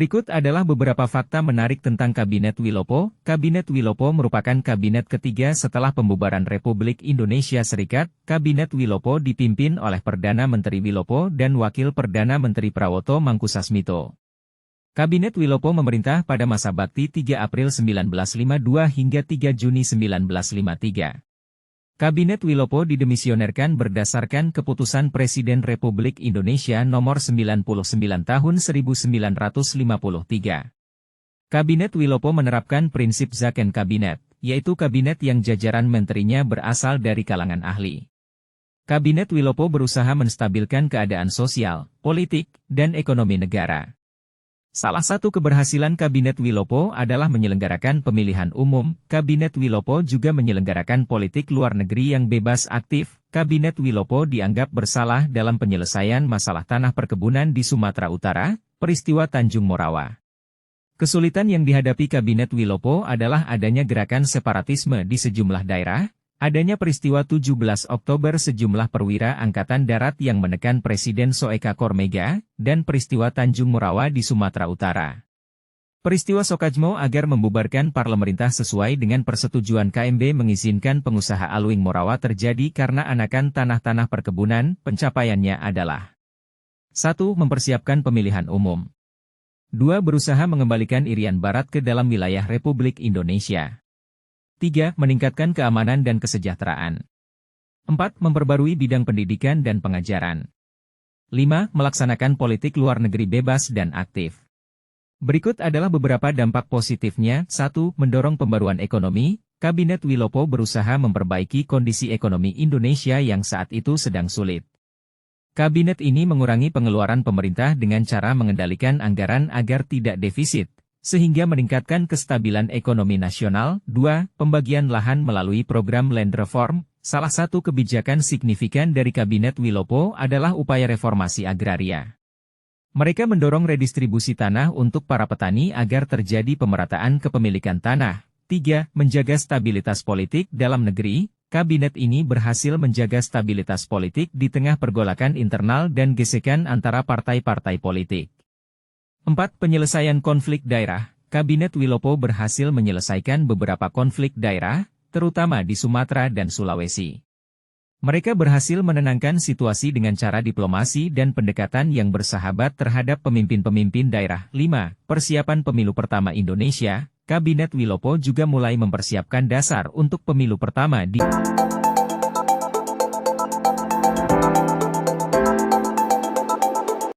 Berikut adalah beberapa fakta menarik tentang Kabinet Wilopo. Kabinet Wilopo merupakan kabinet ketiga setelah pembubaran Republik Indonesia Serikat. Kabinet Wilopo dipimpin oleh Perdana Menteri Wilopo dan Wakil Perdana Menteri Prawoto Mangkusasmito. Kabinet Wilopo memerintah pada masa bakti 3 April 1952 hingga 3 Juni 1953. Kabinet Wilopo didemisionerkan berdasarkan Keputusan Presiden Republik Indonesia Nomor 99 Tahun 1953. Kabinet Wilopo menerapkan prinsip Zakon Kabinet, yaitu kabinet yang jajaran menterinya berasal dari kalangan ahli. Kabinet Wilopo berusaha menstabilkan keadaan sosial, politik, dan ekonomi negara. Salah satu keberhasilan Kabinet Wilopo adalah menyelenggarakan pemilihan umum. Kabinet Wilopo juga menyelenggarakan politik luar negeri yang bebas aktif. Kabinet Wilopo dianggap bersalah dalam penyelesaian masalah tanah perkebunan di Sumatera Utara, peristiwa Tanjung Morawa. Kesulitan yang dihadapi Kabinet Wilopo adalah adanya gerakan separatisme di sejumlah daerah, adanya peristiwa 17 Oktober sejumlah perwira Angkatan Darat yang menekan Presiden Soeka Kormega, dan peristiwa Tanjung Morawa di Sumatera Utara. Peristiwa Sokajmo agar membubarkan parlemerintah sesuai dengan persetujuan KMB mengizinkan pengusaha Aluing Morawa terjadi karena anakan tanah-tanah perkebunan. Pencapaiannya adalah 1. Mempersiapkan pemilihan umum. 2. Berusaha mengembalikan Irian Barat ke dalam wilayah Republik Indonesia. 3. Meningkatkan keamanan dan kesejahteraan. 4. Memperbarui bidang pendidikan dan pengajaran. 5. Melaksanakan politik luar negeri bebas dan aktif. Berikut adalah beberapa dampak positifnya. 1. Mendorong pembaruan ekonomi. Kabinet Wilopo berusaha memperbaiki kondisi ekonomi Indonesia yang saat itu sedang sulit. Kabinet ini mengurangi pengeluaran pemerintah dengan cara mengendalikan anggaran agar tidak defisit, sehingga meningkatkan kestabilan ekonomi nasional. 2. Pembagian lahan melalui program Land Reform. Salah satu kebijakan signifikan dari Kabinet Wilopo adalah upaya reformasi agraria. Mereka mendorong redistribusi tanah untuk para petani agar terjadi pemerataan kepemilikan tanah. 3. Menjaga stabilitas politik dalam negeri. Kabinet ini berhasil menjaga stabilitas politik di tengah pergolakan internal dan gesekan antara partai-partai politik. 4. Penyelesaian konflik daerah. Kabinet Wilopo berhasil menyelesaikan beberapa konflik daerah, terutama di Sumatera dan Sulawesi. Mereka berhasil menenangkan situasi dengan cara diplomasi dan pendekatan yang bersahabat terhadap pemimpin-pemimpin daerah. 5. Persiapan pemilu pertama Indonesia. Kabinet Wilopo juga mulai mempersiapkan dasar untuk pemilu pertama di